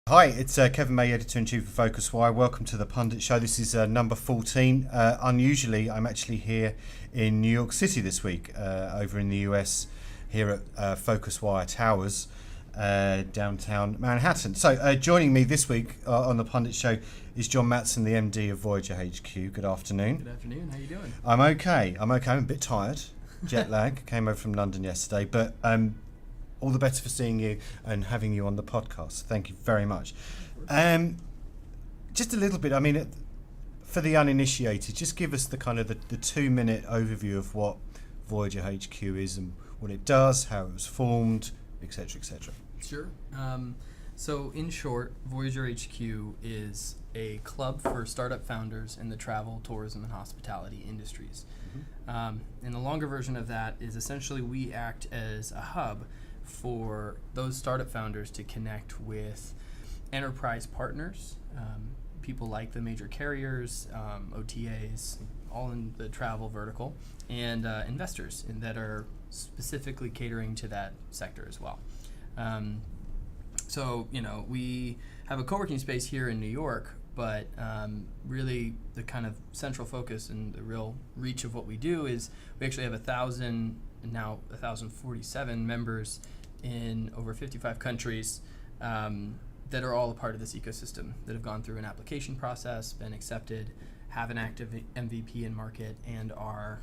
Hi, it's Kevin May, Editor-in-Chief of PhocusWire. Welcome to the PundIT Show. This is number 14. Unusually, I'm actually here in New York City this week, over in the US, here at PhocusWire Towers, downtown Manhattan. So joining me this week on the PundIT Show is John Matson, the MD of Voyager HQ. Good afternoon. Good afternoon. How you doing? I'm okay. I'm a bit tired. Jet lag. Came over from London yesterday, but all the better for seeing you and having you on the podcast. Thank you very much. Just a little bit, for the uninitiated, just give us the kind of the 2-minute overview of what Voyager HQ is and what it does, how it was formed, etc., etc. Sure. So in short, Voyager HQ is a club for startup founders in the travel, tourism, and hospitality industries. Mm-hmm. And the longer version of that is essentially we act as a hub for those startup founders to connect with enterprise partners, people like the major carriers, OTAs, all in the travel vertical, and investors that are specifically catering to that sector as well. So, we have a co-working space here in New York, but really the kind of central focus and the real reach of what we do is we actually have 1,047 members in over 55 countries that are all a part of this ecosystem, that have gone through an application process, been accepted, have an active MVP in market, and are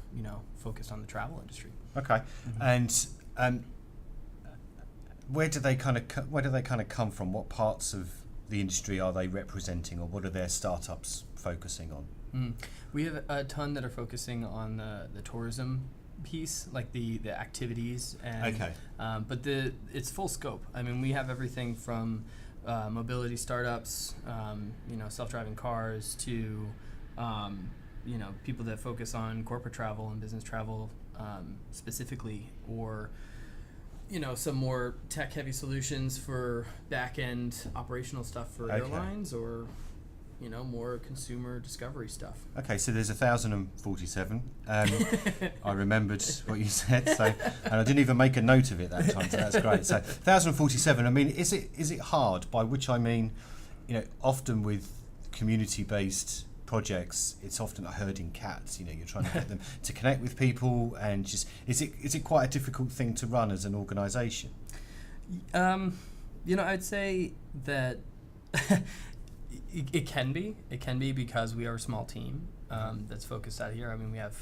focused on the travel industry. Okay, mm-hmm. And where do they kind of come from? What parts of the industry are they representing, or what are their startups focusing on? We have a ton that are focusing on the tourism piece, like the activities, and okay. But it's full scope. We have everything from mobility startups, self-driving cars, to people that focus on corporate travel and business travel specifically, or some more tech-heavy solutions for back-end operational stuff for airlines, or more consumer discovery stuff. Okay, so there's 1,047. I remembered what you said, and I didn't even make a note of it that time, so that's great. So 1,047. Is it hard? By which I mean, often with community-based projects, it's often like herding cats. You're trying to get them to connect with people, and just is it quite a difficult thing to run as an organisation? I'd say that. It can be because we are a small team that's focused out here. We have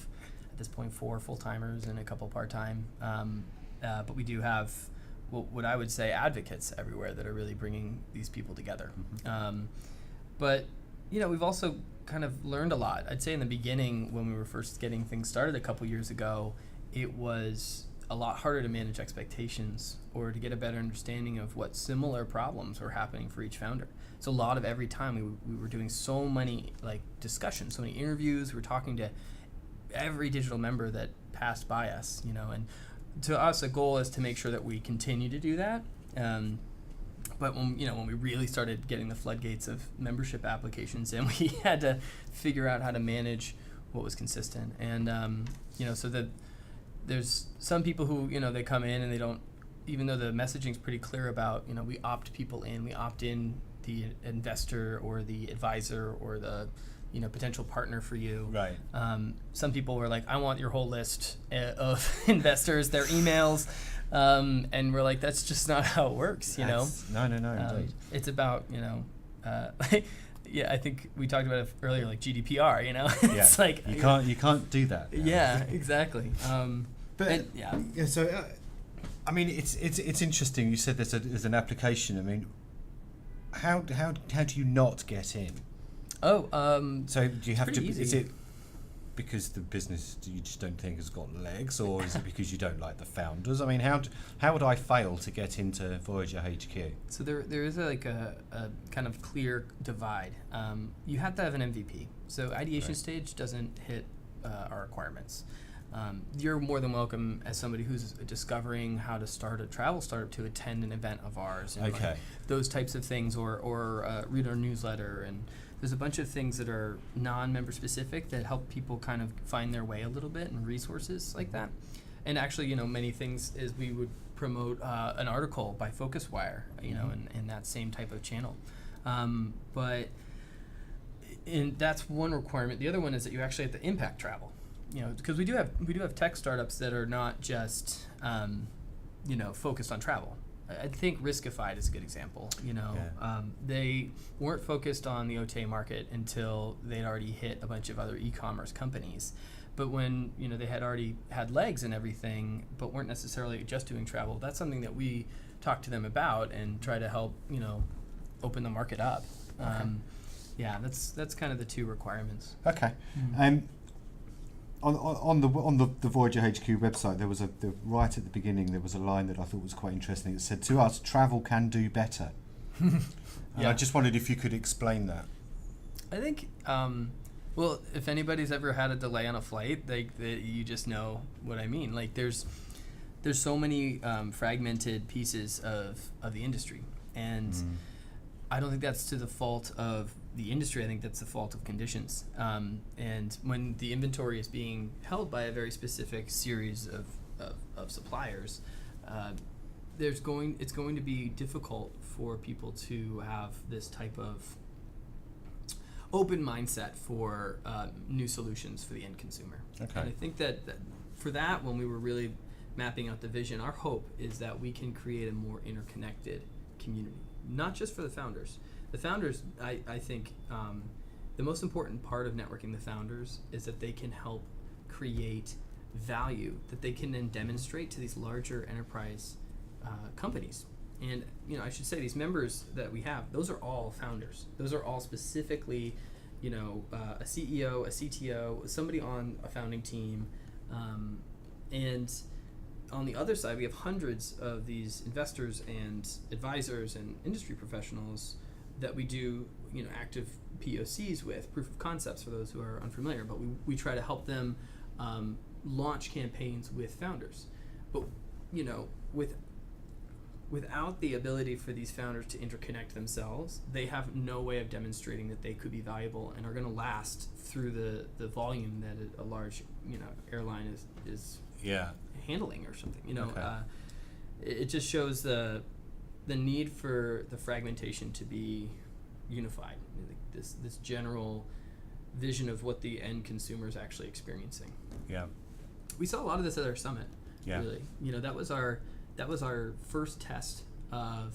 at this point 4 full-timers and a couple part-time, but we do have what I would say advocates everywhere that are really bringing these people together. Mm-hmm. But we've also kind of learned a lot. I'd say in the beginning, when we were first getting things started a couple years ago, it was a lot harder to manage expectations or to get a better understanding of what similar problems were happening for each founder. So a lot of every time we were doing so many discussions, so many interviews, we were talking to every digital member that passed by us, and to us, a goal is to make sure that we continue to do that. But when we really started getting the floodgates of membership applications, and we had to figure out how to manage what was consistent. And, so that there's some people who, they come in and they don't, even though the messaging's pretty clear about, we opt people in, we opt in the investor or the advisor or the potential partner for you. Right. Some people were like, I want your whole list of investors, their emails, and we're like, that's just not how it works. No. Indeed. It's about I think we talked about it earlier, like GDPR. It's like you can't do that. Yeah, exactly. So it's interesting. You said there's an application. How do you not get in? So do you have to? easy. Is it because the business you just don't think has got legs, or is it because you don't like the founders? How would I fail to get into Voyager HQ? So there is a kind of clear divide. You have to have an MVP. So ideation stage doesn't hit our requirements. You're more than welcome as somebody who's discovering how to start a travel startup to attend an event of ours and those types of things, or read our newsletter. And there's a bunch of things that are non-member specific that help people kind of find their way a little bit, and resources like that. And actually, many things is we would promote an article by PhocusWire, you know, in that same type of channel. But that's one requirement. The other one is that you actually have to impact travel, you know, because we do have tech startups that are not just you know, focused on travel. I think Riskified is a good example. You know, they weren't focused on the OTA market until they'd already hit a bunch of other e-commerce companies. But when, you know, they had already had legs and everything, but weren't necessarily just doing travel, that's something that we talk to them about and try to help, you know, open the market up. Okay. Yeah, that's kind of the two requirements. Okay. On the Voyager HQ website, there was right at the beginning there was a line that I thought was quite interesting. It said, "To us, travel can do better." And I just wondered if you could explain that. I think, well, if anybody's ever had a delay on a flight, you just know what I mean. Like there's so many fragmented pieces of the industry, and I don't think that's to the fault of the industry. I think that's the fault of conditions. And when the inventory is being held by a very specific series of suppliers, it's going to be difficult for people to have this type of open mindset for new solutions for the end consumer. Okay. And I think that for that, when we were really mapping out the vision, our hope is that we can create a more interconnected community, not just for the founders. The founders, I think, the most important part of networking the founders is that they can help create value that they can then demonstrate to these larger enterprise companies. And, you know, I should say these members that we have, those are all founders. Those are all specifically, you know, a CEO, a CTO, somebody on a founding team. And on the other side, we have hundreds of these investors and advisors and industry professionals that we do, you know, active POCs with, proof of concepts for those who are unfamiliar. But we try to help them launch campaigns with founders. But, you know, without the ability for these founders to interconnect themselves, they have no way of demonstrating that they could be valuable and are going to last through the volume that a large, you know, airline is handling or something. You know, Okay. It just shows the need for the fragmentation to be unified. This general vision of what the end consumer is actually experiencing. Yeah. We saw a lot of this at our summit. Yeah. Really, you know, that was our first test of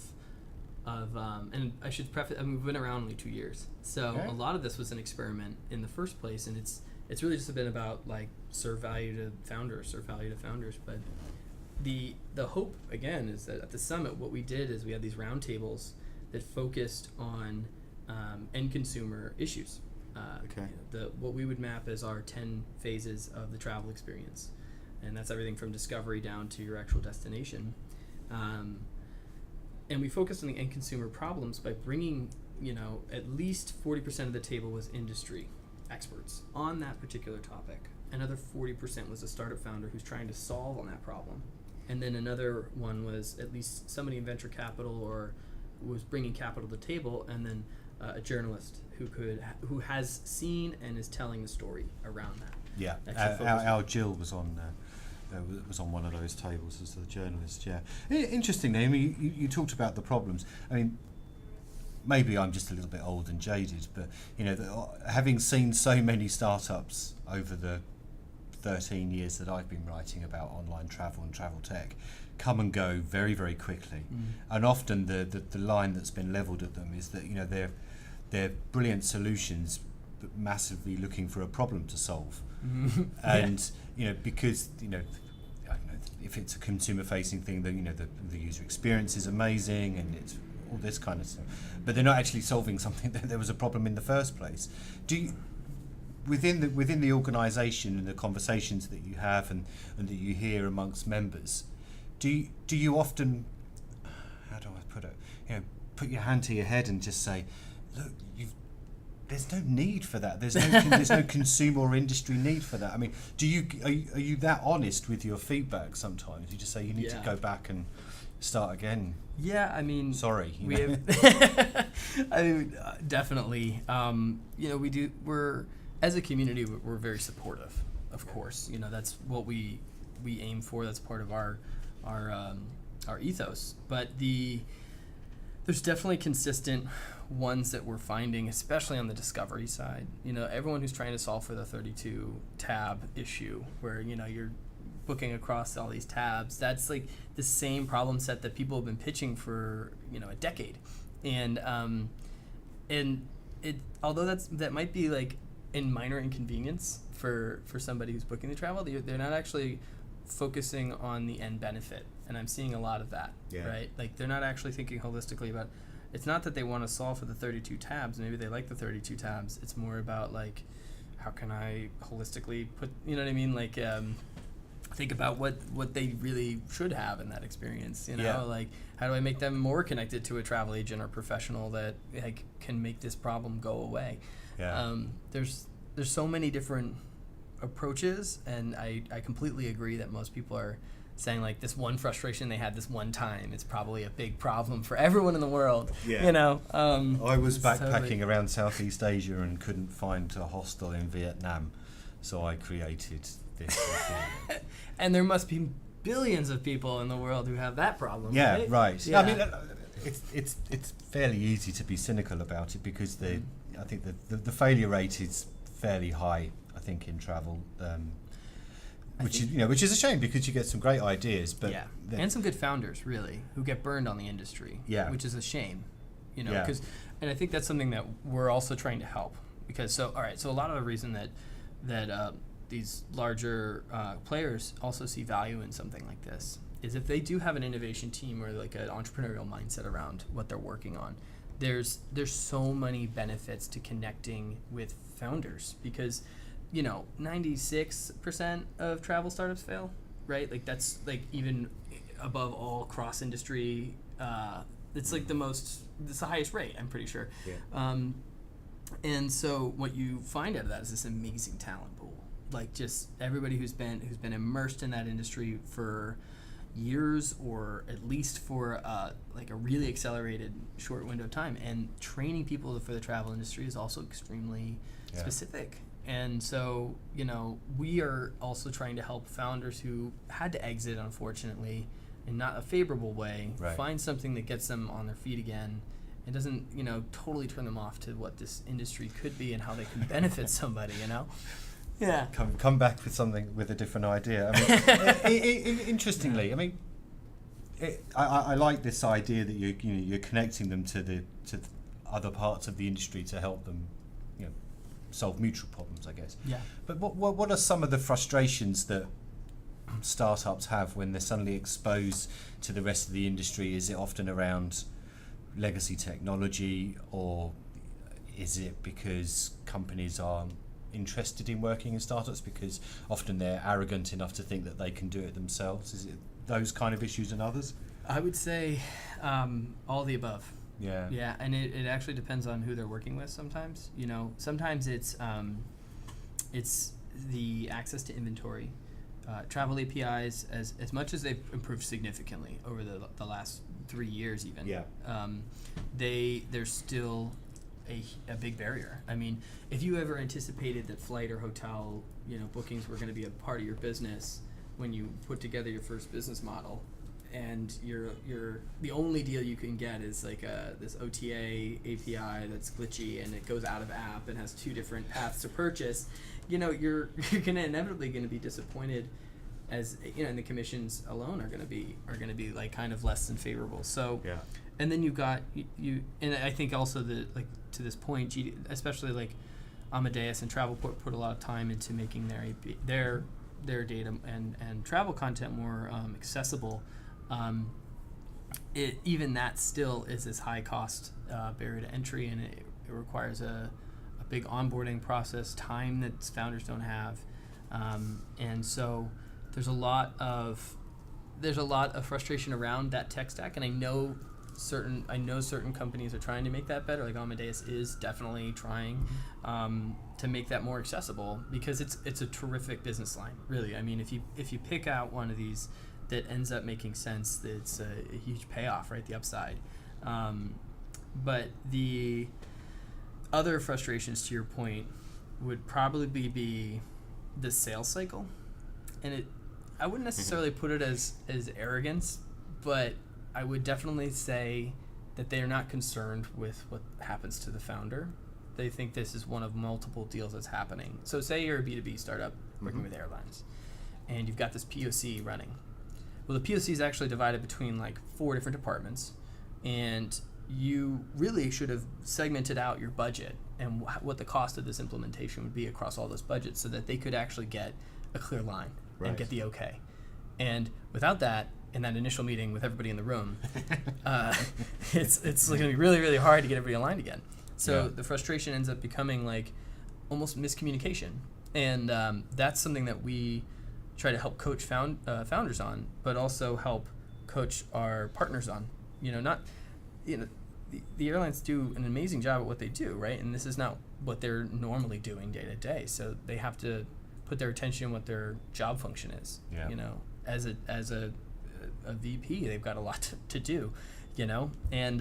and I should preface, I mean, we've been around only 2 years, so Okay. a lot of this was an experiment in the first place, and it's really just been about like serve value to founders. But the hope again is that at the summit, what we did is we had these roundtables that focused on end consumer issues. Okay. What we would map as our 10 phases of the travel experience. And that's everything from discovery down to your actual destination. And we focused on the end consumer problems by bringing, you know, at least 40% of the table was industry experts on that particular topic. Another 40% was a startup founder who's trying to solve on that problem. And then another one was at least somebody in venture capital or was bringing capital to the table, and then a journalist who has seen and is telling the story around that. Yeah. Our Jill was on one of those tables as the journalist. Yeah. Interesting. I mean, you talked about the problems. I mean, maybe I'm just a little bit old and jaded, but you know, having seen so many startups over the 13 years that I've been writing about online travel and travel tech come and go very, very quickly. And often the line that's been leveled at them is that, you know, they're brilliant solutions but massively looking for a problem to solve. And you know, because, you know, I don't know, if it's a consumer facing thing, then, you know, the user experience is amazing and it's all this kind of stuff, but they're not actually solving something that there was a problem in the first place. Do you, within the organisation and the conversations that you have and that you hear amongst members, do you often, how do I put it, you know, put your hand to your head and just say, look, there's no need for that. There's no consumer or industry need for that. I mean, are you that honest with your feedback sometimes? You just say you need to go back and start again. Yeah, I mean, sorry. We have, I mean, definitely. You know, we're as a community, we're very supportive. Of course, you know, that's what we aim for. That's part of our our ethos. But there's definitely consistent ones that we're finding, especially on the discovery side. Everyone who's trying to solve for the 32 tab issue, where you're booking across all these tabs, that's like the same problem set that people have been pitching for a decade. And it, although that might be like a minor inconvenience for somebody who's booking the travel, they're not actually focusing on the end benefit. And I'm seeing a lot of that, right? Like, they're not actually thinking holistically about, it's not that they want to solve for the 32 tabs. Maybe they like the 32 tabs. It's more about, like, how can I holistically put, you know what I mean? Like, think about what they really should have in that experience, like, how do I make them more connected to a travel agent or professional that, like, can make this problem go away? There's so many different approaches, and I completely agree that most people are saying, like, this one frustration they had this one time, it's probably a big problem for everyone in the world. I was backpacking around Southeast Asia and couldn't find a hostel in Vietnam, so I created this. And there must be billions of people in the world who have that problem. Right. I mean, it's fairly easy to be cynical about it, because I think the failure rate is fairly high, I think, in travel, which is a shame, because you get some great ideas, but and some good founders, really, who get burned on the industry, which is a shame, because and I think that's something that we're also trying to help, because so a lot of the reason that these larger players also see value in something like this is if they do have an innovation team or like an entrepreneurial mindset around what they're working on. There's so many benefits to connecting with founders, because 96% of travel startups fail, right? Like, that's like even above all cross industry. It's like it's the highest rate, I'm pretty sure. And so what you find out of that is this amazing talent pool, like just everybody who's been immersed in that industry for years, or at least for like a really accelerated short window of time. And training people for the travel industry is also extremely specific. And so, we are also trying to help founders who had to exit, unfortunately, in not a favorable way, find something that gets them on their feet again and doesn't, totally turn them off to what this industry could be and how they can benefit somebody, Yeah. Come back with something, with a different idea. I mean, interestingly, I mean, I like this idea that you're connecting them to the other parts of the industry to help them, solve mutual problems, I guess. But what are some of the frustrations that startups have when they're suddenly exposed to the rest of the industry? Is it often around legacy technology, or is it because companies aren't interested in working in startups because often they're arrogant enough to think that they can do it themselves? Is it those kind of issues and others? I would say all the above. Yeah, and it actually depends on who they're working with sometimes. Sometimes it's the access to inventory. Travel APIs, as much as they've improved significantly over the last 3 years even, there's still a big barrier. I mean, if you ever anticipated that flight or hotel, bookings were going to be a part of your business when you put together your first business model, and you're the only deal you can get is like this OTA API that's glitchy and it goes out of app and has 2 different paths to purchase, you're inevitably going to be disappointed, as and the commissions alone are going to be like kind of less than favorable. So and then you've got you and I think also to this point, especially like Amadeus and Travelport put a lot of time into making their data and travel content more accessible. Even that still is this high cost barrier to entry, and it requires a big onboarding process, time that founders don't have, and so there's a lot of frustration around that tech stack. And I know certain companies are trying to make that better. Like Amadeus is definitely trying to make that more accessible, because it's a terrific business line, really. I mean, if you pick out one of these that ends up making sense, it's a huge payoff, right? The upside. But the other frustrations, to your point, would probably be the sales cycle. And I wouldn't necessarily put it as arrogance but I would definitely say that they are not concerned with what happens to the founder. They think this is one of multiple deals that's happening. So say you're a B2B startup working with airlines, and you've got this POC running. Well, the POC is actually divided between like 4 different departments, and you really should have segmented out your budget and what the cost of this implementation would be across all those budgets so that they could actually get a clear line and get the okay. And without that, in that initial meeting with everybody in the room, it's going to be really, really hard to get everybody aligned again. So the frustration ends up becoming like almost miscommunication. And that's something that we try to help coach founders on, but also help coach our partners on. The airlines do an amazing job at what they do, right? And this is not what they're normally doing day to day. So they have to put their attention on what their job function is. Yeah. As a VP, they've got a lot to do, and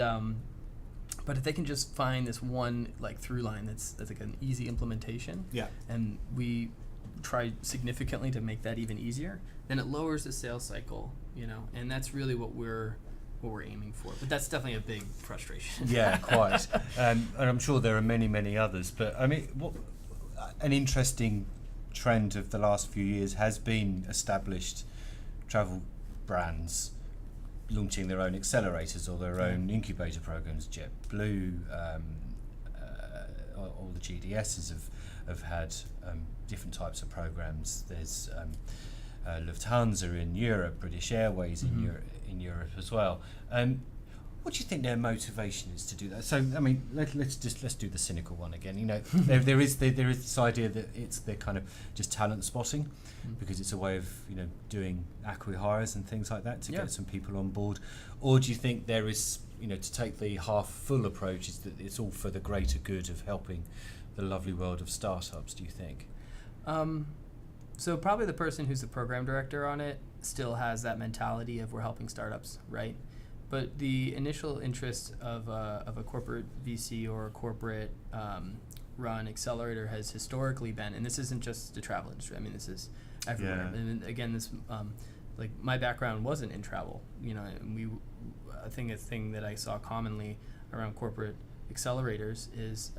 but if they can just find this one like through line that's like an easy implementation, and we try significantly to make that even easier, then it lowers the sales cycle, and that's really what we're aiming for. But that's definitely a big frustration. Yeah, quite. And I'm sure there are many others. But I mean, an interesting trend of the last few years has been established travel brands launching their own accelerators or their own incubator programs. JetBlue, all the GDSs have had different types of programs. There's Lufthansa in Europe, British Airways in Europe as well. What do you think their motivation is to do that? So, I mean, let's do the cynical one again. There is this idea that they're kind of just talent spotting, because it's a way of doing acqui-hires and things like that to get some people on board. Or do you think there is to take the half full approach, is that it's all for the greater good of helping the lovely world of startups? Do you think? So probably the person who's the program director on it still has that mentality of we're helping startups, right? But the initial interest of a corporate VC or a corporate run accelerator has historically been, and this isn't just the travel industry, I mean this is everywhere. Yeah. And again, this like my background wasn't in travel, and I think a thing that I saw commonly around corporate accelerators is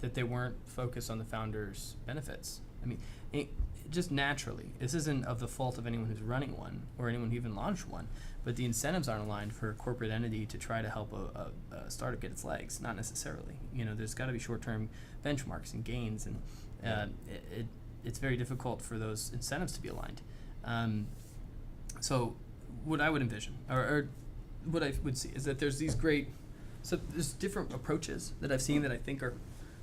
that they weren't focused on the founders' benefits. I mean, just naturally, this isn't of the fault of anyone who's running one or anyone who even launched one, but the incentives aren't aligned for a corporate entity to try to help a startup get its legs. Not necessarily. There's got to be short-term benchmarks and gains, and it's very difficult for those incentives to be aligned. So what I would envision, or what I would see, is that there's there's different approaches that I've seen that I think are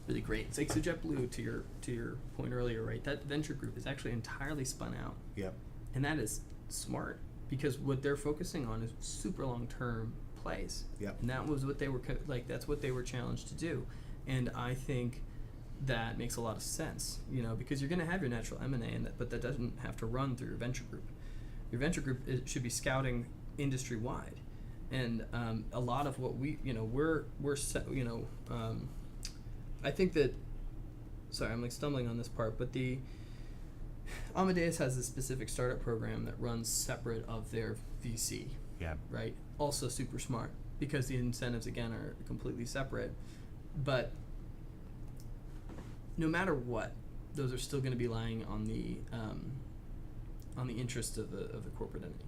really great. It's like, so JetBlue, to your point earlier, right? That venture group is actually entirely spun out. Yep. And that is smart, because what they're focusing on is super long-term plays. Yep. And that was what they were that's what they were challenged to do. And I think that makes a lot of sense, because you're going to have your natural M&A, but that doesn't have to run through your venture group. Your venture group should be scouting industry-wide. And a lot of what we, I think that, sorry, I'm stumbling on this part, but the Amadeus has a specific startup program that runs separate of their VC. Yeah. Right? Also super smart, because the incentives, again, are completely separate. But no matter what, those are still going to be lying on the interest of the corporate entity.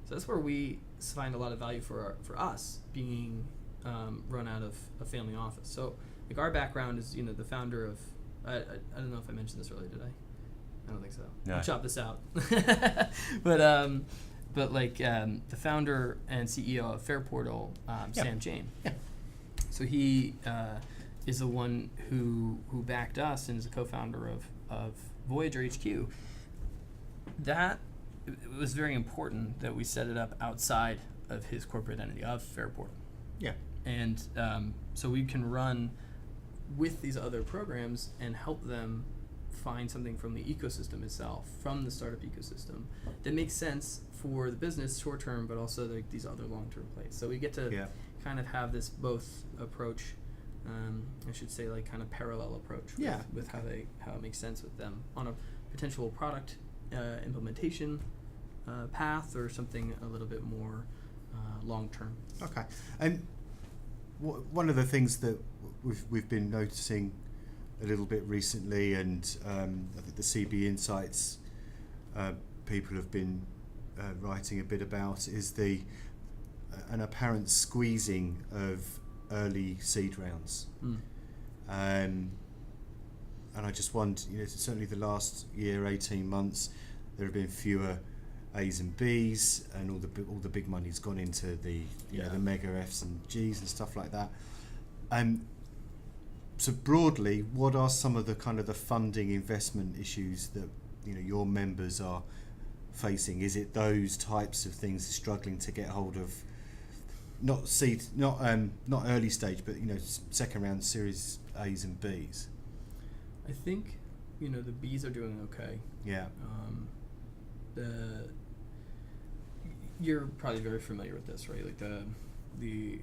So that's where we find a lot of value for us being run out of a family office. So, like, our background is, the founder of, I don't know if I mentioned this earlier, did I? I don't think so. No. I'll chop this out. But the founder and CEO of Fairportal, Sam Jane. Yeah. So he is the one who backed us and is a co-founder of Voyager HQ. That, it was very important that we set it up outside of his corporate entity of Fairportal. Yeah. And so we can run with these other programs and help them find something from the ecosystem itself, from the startup ecosystem, that makes sense for the business short term, but also these other long term plays. So we get to kind of have this both approach, I should say, like, kind of parallel approach with how it makes sense with them on a potential product implementation path, or something a little bit more long term. Okay. And one of the things that we've been noticing a little bit recently, and I think the CB Insights people have been writing a bit about, is an apparent squeezing of early seed rounds. And I just wonder, certainly the last year, 18 months, there have been fewer A's and B's, and all the big money's gone into the the mega F's and G's and stuff like that. So broadly, what are some of the kind of the funding investment issues that your members are facing? Is it those types of things, struggling to get hold of not seed, not early stage, but second round Series A's and B's? I think the B's are doing okay. Yeah. You're probably very familiar with this, right? Like the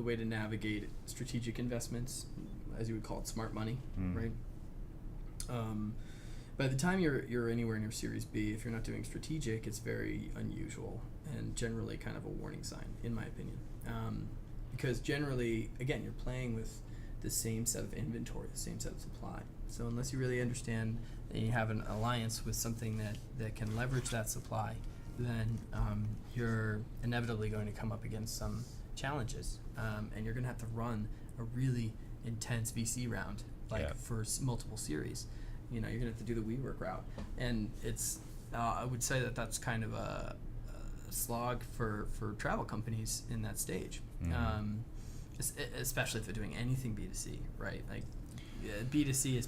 way to navigate strategic investments, as you would call it, smart money, right? By the time you're anywhere near Series B, if you're not doing strategic, it's very unusual and generally kind of a warning sign, in my opinion. Because generally, again, you're playing with the same set of inventory, the same set of supply. So unless you really understand that you have an alliance with something that can leverage that supply, then you're inevitably going to come up against some challenges, and you're going to have to run a really intense VC round, for multiple series. You're going to have to do the WeWork route, and it's I would say that's kind of a slog for travel companies in that stage, especially if they're doing anything B2C, right? Like B2C is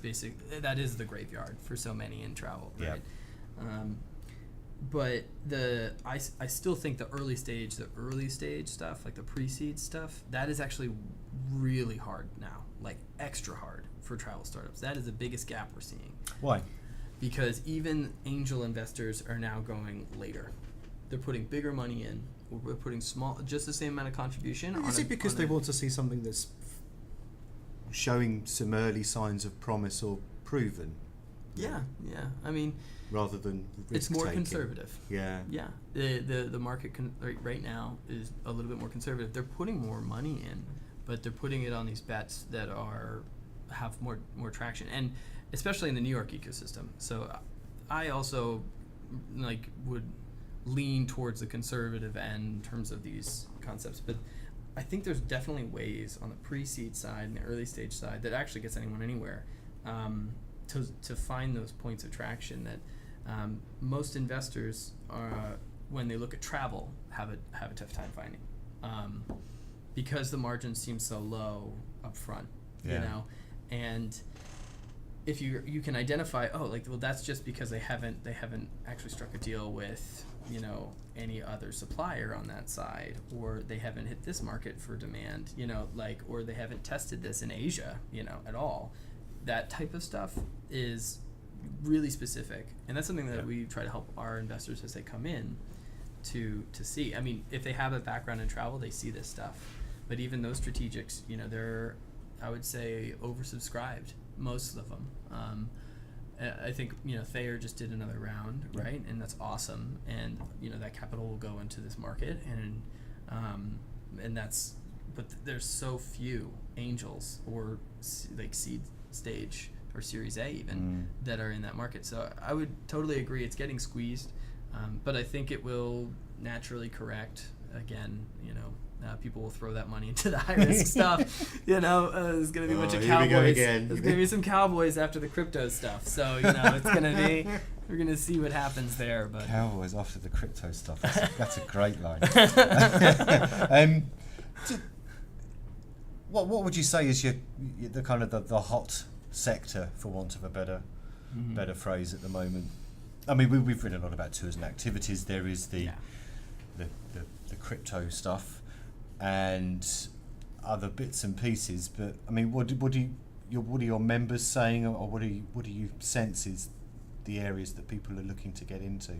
that is the graveyard for so many in travel, right? But I still think the early stage stuff, like the pre-seed stuff, that is actually really hard now, like extra hard for travel startups. That is the biggest gap we're seeing. Why? Because even angel investors are now going later. They're putting bigger money in. We're putting just the same amount of contribution. Is it because they want to see something that's showing some early signs of promise or proven? Yeah. I mean, rather than it's more risk-taking. Conservative. Yeah. The market right now is a little bit more conservative. They're putting more money in, but they're putting it on these bets that have more traction, and especially in the New York ecosystem. So I also would lean towards the conservative end in terms of these concepts, but I think there's definitely ways on the pre-seed side and the early stage side that actually gets anyone anywhere to find those points of traction that most investors when they look at travel have a tough time finding, because the margins seem so low up front, and if you can identify, that's just because they haven't actually struck a deal with any other supplier on that side, or they haven't hit this market for demand, or they haven't tested this in Asia, at all. That type of stuff is really specific, and that's something that we try to help our investors as they come in to see. I mean, if they have a background in travel, they see this stuff, but even those strategics, they're, I would say, oversubscribed, most of them. I think Thayer just did another round, right? And that's awesome. And that capital will go into this market, and that's. But there's so few angels or seed stage or Series A even that are in that market. So I would totally agree. It's getting squeezed, but I think it will naturally correct again. People will throw that money into the high risk stuff. There's going to be a bunch of cowboys. There's going to be some cowboys after the crypto stuff. So it's going to be. We're going to see what happens there. But cowboys after the crypto stuff. That's a great line. What would you say is the kind of the hot sector, for want of a better phrase, at the moment? I mean, we've written a lot about tours and activities. There is the crypto stuff and other bits and pieces. But I mean, what are your members saying, or what do you sense is the areas that people are looking to get into?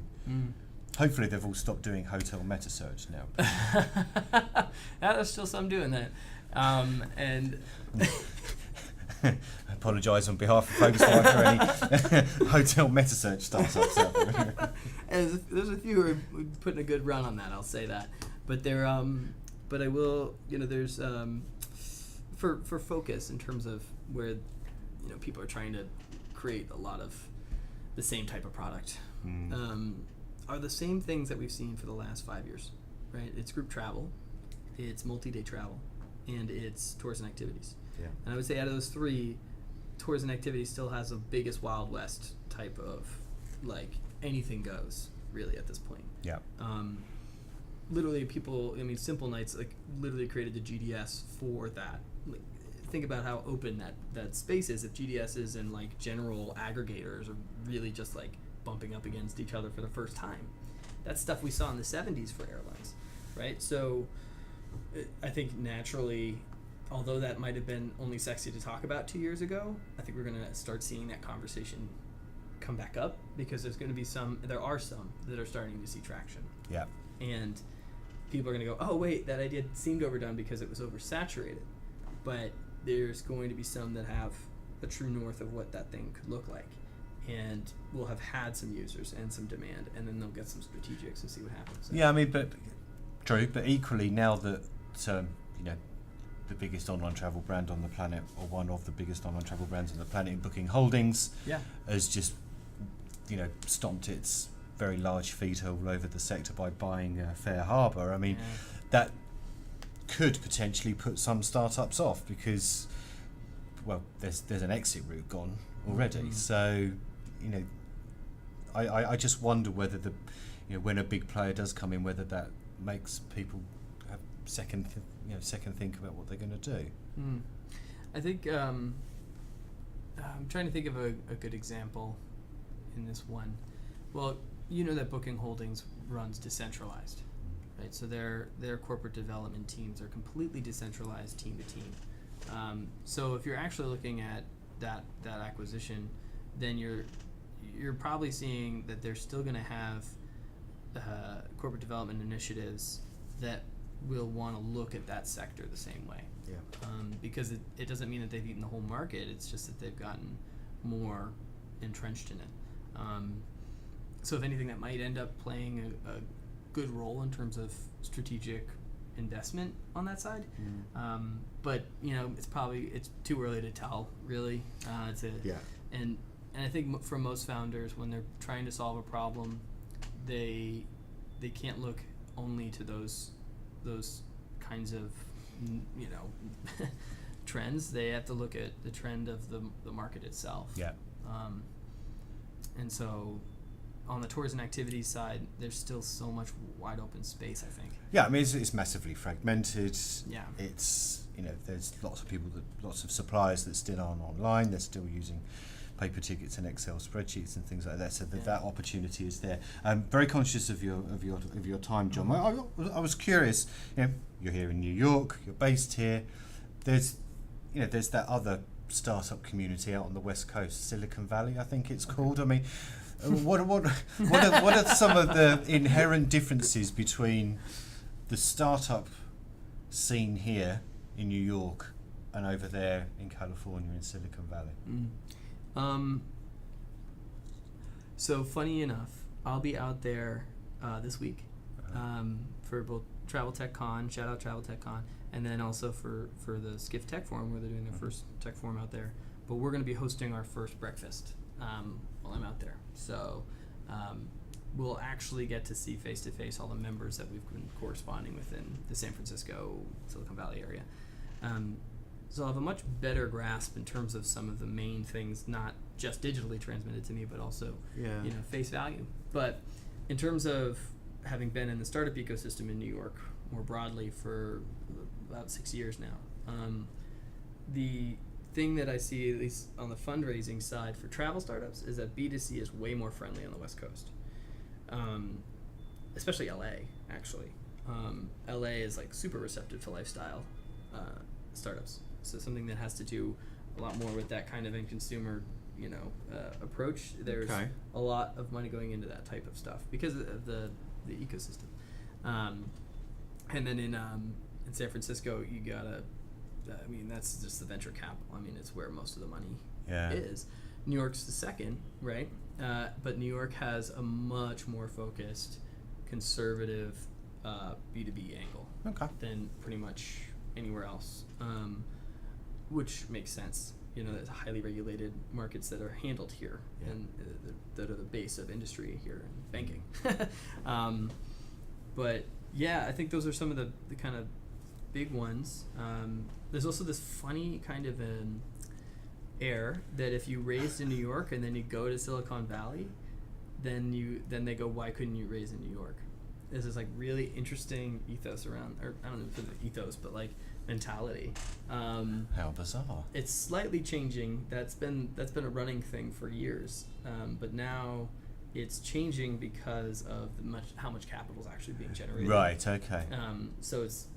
Hopefully, they've all stopped doing hotel meta search now. There's still some doing that. And I apologise on behalf of PhocusWire for any hotel meta search startups out there. There's a few who are putting a good run on that, I'll say that. But there, but I will, there's for focus in terms of where, people are trying to create a lot of the same type of product, are the same things that we've seen for the last 5 years, right? It's group travel, it's multi-day travel, and it's tours and activities. Yeah. And I would say out of those three, tours and activities still has the biggest Wild West type of, like, anything goes, really, at this point. Yeah. Literally, people, Simple Nights, like, literally created the GDS for that. Like, think about how open that space is. If GDSs and, like, general aggregators are really just, like, bumping up against each other for the first time. That's stuff we saw in the 70s for airlines, right? So I think naturally, although that might have been only sexy to talk about 2 years ago, I think we're going to start seeing that conversation come back up, because there are some that are starting to see traction. Yeah. And people are going to go, oh, wait, that idea seemed overdone because it was oversaturated. But there's going to be some that have a true north of what that thing could look like. And we'll have had some users and some demand, and then they'll get some strategics and see what happens. So. Yeah, but true. But equally, now that the biggest online travel brand on the planet, or one of the biggest online travel brands on the planet, in Booking Holdings, has just stomped its very large feet all over the sector by buying Fair Harbour. That could potentially put some startups off, because, well, there's an exit route gone already. So, I just wonder whether when a big player does come in, whether that makes people have second think about what they're going to do. I think I'm trying to think of a good example in this one. Well, that Booking Holdings runs decentralized, right? So their corporate development teams are completely decentralized, team to team. So if you're actually looking at that acquisition, then you're probably seeing that they're still going to have corporate development initiatives that will want to look at that sector the same way. Yeah. Because it doesn't mean that they've eaten the whole market. It's just that they've gotten more entrenched in it. So if anything, that might end up playing a good role in terms of strategic investment on that side. But it's too early to tell, really. And I think for most founders, when they're trying to solve a problem, they can't look only to those kinds of trends. They have to look at the trend of the market itself. Yeah. And so on the tours and activities side, there's still so much wide open space, I think. Yeah, it's massively fragmented. Yeah. It's there's lots of suppliers that still aren't online. They're still using paper tickets and Excel spreadsheets and things like that. So that opportunity is there. I'm very conscious of your time, John. I was curious. You're here in New York. You're based here. There's that other startup community out on the West Coast, Silicon Valley, I think it's called. What are some of the inherent differences between the startup scene here in New York and over there in California in Silicon Valley? So funny enough, I'll be out there this week for both Travel Tech Con, shout out Travel Tech Con, and then also for the Skiff Tech Forum, where they're doing their first tech forum out there. But we're going to be hosting our first breakfast while I'm out there. So we'll actually get to see face-to-face all the members that we've been corresponding with in the San Francisco, Silicon Valley area. So I'll have a much better grasp in terms of some of the main things, not just digitally transmitted to me, but also face value. But in terms of having been in the startup ecosystem in New York more broadly for about 6 years now, the thing that I see, at least on the fundraising side for travel startups, is that B2C is way more friendly on the West Coast, especially LA, actually. LA is like super receptive to lifestyle startups. So something that has to do a lot more with that kind of end consumer, approach. There's a lot of money going into that type of stuff because of the ecosystem. And then in San Francisco, you gotta, that's just the venture capital. It's where most of the money is. New York's the second, right? But New York has a much more focused, conservative B2B angle Okay. than pretty much anywhere else, which makes sense. You know, there's highly regulated markets that are handled here, and that are the base of industry here in banking. But yeah, I think those are some of the kind of big ones. There's also this funny kind of an air that if you raised in New York and then you go to Silicon Valley, then they go, why couldn't you raise in New York? There's this like really interesting ethos around, or I don't know if it's ethos, but like mentality. How bizarre. It's slightly changing. That's been a running thing for years, but now it's changing because of how much capital is actually being generated. Right. Okay. So it's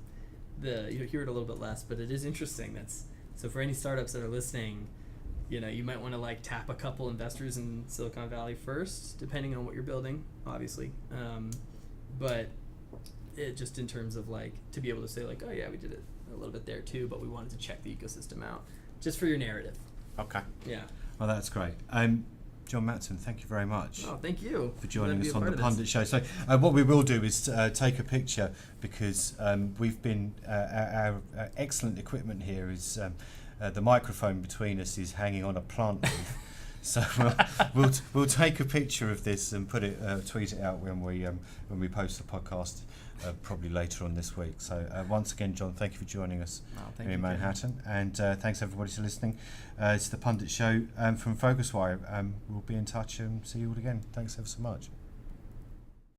you hear it a little bit less, but it is interesting. So for any startups that are listening, you know, you might want to like tap a couple investors in Silicon Valley first, depending on what you're building, obviously. But it just in terms of like to be able to say like, oh yeah, we did it a little bit there too, but we wanted to check the ecosystem out just for your narrative. Okay. Yeah. Well, that's great. John Matson, thank you very much. Oh, thank you For joining us on the part of PundIT Show. So what we will do is take a picture because we've been, our excellent equipment here is, the microphone between us is hanging on a plant leaf. So we'll take a picture of this and put it, tweet it out when we post the podcast, probably later on this week. So once again, John, thank you for joining us here in Manhattan, and thanks everybody for listening. It's the PundIT Show from PhocusWire. We'll be in touch and see you all again. Thanks ever so much.